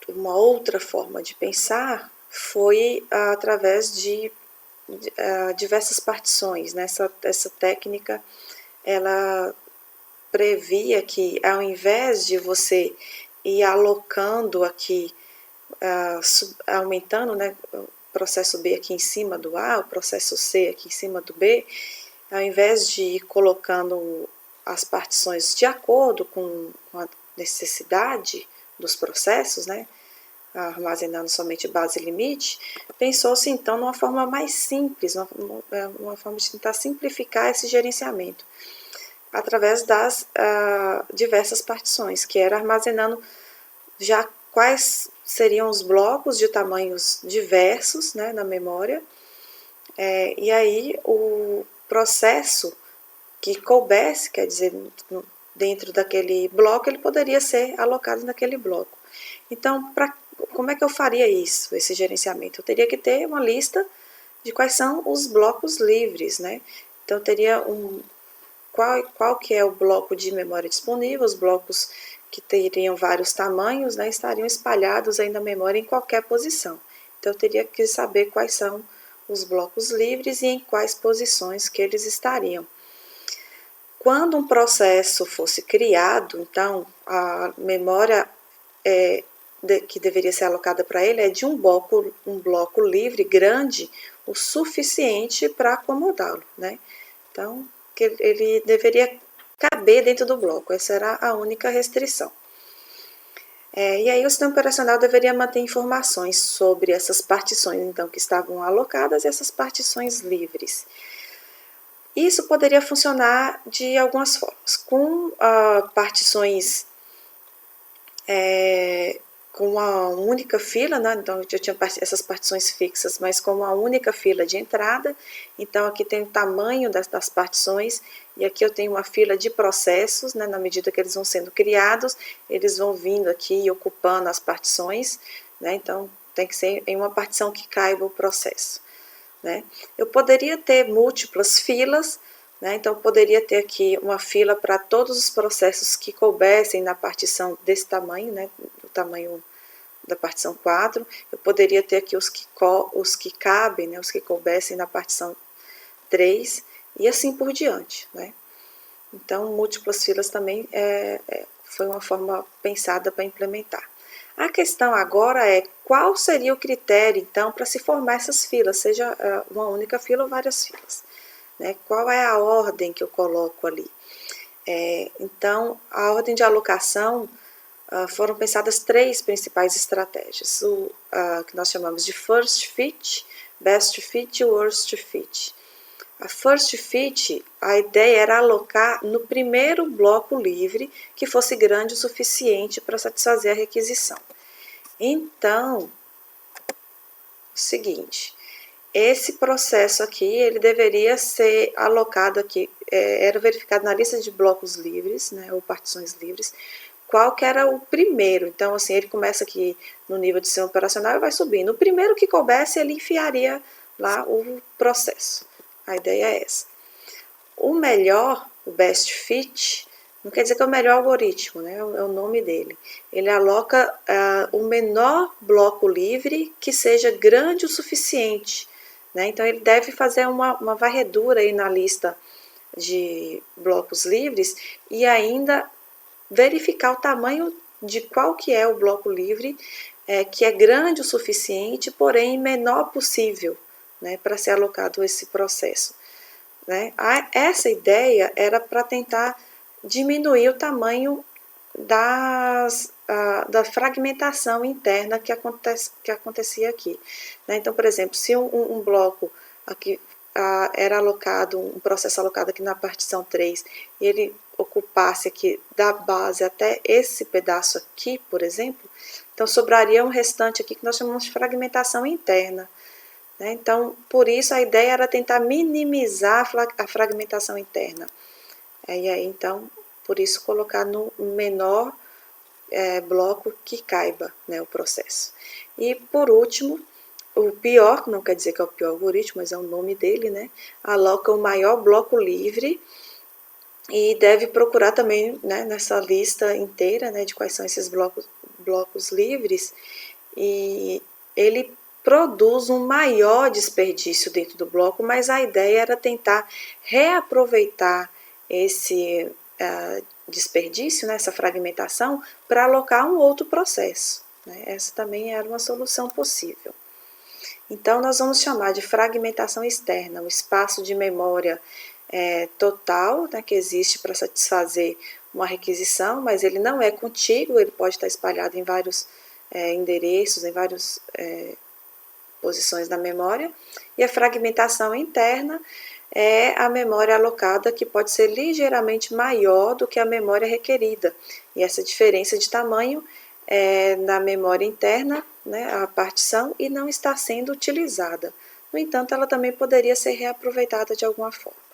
uma outra forma de pensar foi através de diversas partições, né? Essa técnica, ela previa que, ao invés de você ir alocando aqui, aumentando, né, o processo B aqui em cima do A, o processo C aqui em cima do B, ao invés de ir colocando as partições de acordo com a necessidade dos processos, né, armazenando somente base e limite, pensou-se então numa forma mais simples, uma forma de tentar simplificar esse gerenciamento, através das diversas partições, que era armazenando já quais seriam os blocos de tamanhos diversos, né, na memória, e aí o processo que coubesse, quer dizer, dentro daquele bloco, ele poderia ser alocado naquele bloco. Então, como é que eu faria isso, esse gerenciamento? Eu teria que ter uma lista de quais são os blocos livres, né? Então, eu teria qual que é o bloco de memória disponível, os blocos que teriam vários tamanhos, né, estariam espalhados aí na memória em qualquer posição. Então, eu teria que saber quais são os blocos livres e em quais posições que eles estariam. Quando um processo fosse criado, então, a memória que deveria ser alocada para ele é de um bloco livre, grande, o suficiente para acomodá-lo, né? Então, que ele deveria caber dentro do bloco, essa era a única restrição. E aí o sistema operacional deveria manter informações sobre essas partições, então, que estavam alocadas e essas partições livres. Isso poderia funcionar de algumas formas, com partições com uma única fila, né? Então eu tinha essas partições fixas, mas com uma única fila de entrada. Então aqui tem o tamanho das partições e aqui eu tenho uma fila de processos, né? Na medida que eles vão sendo criados, eles vão vindo aqui e ocupando as partições, né? Então tem que ser em uma partição que caiba o processo, né? Eu poderia ter múltiplas filas, né? Então eu poderia ter aqui uma fila para todos os processos que coubessem na partição desse tamanho, né? Do tamanho da partição 4, eu poderia ter aqui os que cabem, né, os que coubessem na partição 3, e assim por diante, né? Então, múltiplas filas também foi uma forma pensada para implementar. A questão agora é qual seria o critério, então, para se formar essas filas, seja uma única fila ou várias filas, né? Qual é a ordem que eu coloco ali? Então, a ordem de alocação, foram pensadas 3 principais estratégias, que nós chamamos de First Fit, Best Fit e Worst Fit. A First Fit, a ideia era alocar no primeiro bloco livre que fosse grande o suficiente para satisfazer a requisição. Então, o seguinte, esse processo aqui, ele deveria ser alocado aqui, era verificado na lista de blocos livres, né, ou partições livres, qual que era o primeiro. Então, assim, ele começa aqui no nível de sistema operacional e vai subindo. O primeiro que coubesse, ele enfiaria lá o processo. A ideia é essa. O melhor, o best fit, não quer dizer que é o melhor algoritmo, né? É o nome dele. Ele aloca o menor bloco livre que seja grande o suficiente, né? Então, ele deve fazer uma varredura aí na lista de blocos livres e ainda verificar o tamanho de qual que é o bloco livre, que é grande o suficiente, porém menor possível, né, para ser alocado esse processo, né? Essa ideia era para tentar diminuir o tamanho da fragmentação interna que acontecia aqui, né? Então, por exemplo, se um bloco aqui era alocado, um processo alocado aqui na partição 3, e ele ocupasse aqui da base até esse pedaço aqui, por exemplo, então sobraria um restante aqui que nós chamamos de fragmentação interna, né? Então, por isso a ideia era tentar minimizar a fragmentação interna. E aí, então, por isso colocar no menor bloco que caiba, né, o processo. E por último, o pior, não quer dizer que é o pior algoritmo, mas é o nome dele, né? Aloca o maior bloco livre e deve procurar também, né, nessa lista inteira, né, de quais são esses blocos blocos livres e ele produz um maior desperdício dentro do bloco, mas a ideia era tentar reaproveitar esse desperdício, né, essa fragmentação, para alocar um outro processo, né? Essa também era uma solução possível. Então, nós vamos chamar de fragmentação externa, um espaço de memória total, né, que existe para satisfazer uma requisição, mas ele não é contíguo, ele pode estar espalhado em vários endereços, em várias posições da memória. E a fragmentação interna é a memória alocada que pode ser ligeiramente maior do que a memória requerida. E essa diferença de tamanho na memória interna, né, a partição, e não está sendo utilizada. No entanto, ela também poderia ser reaproveitada de alguma forma.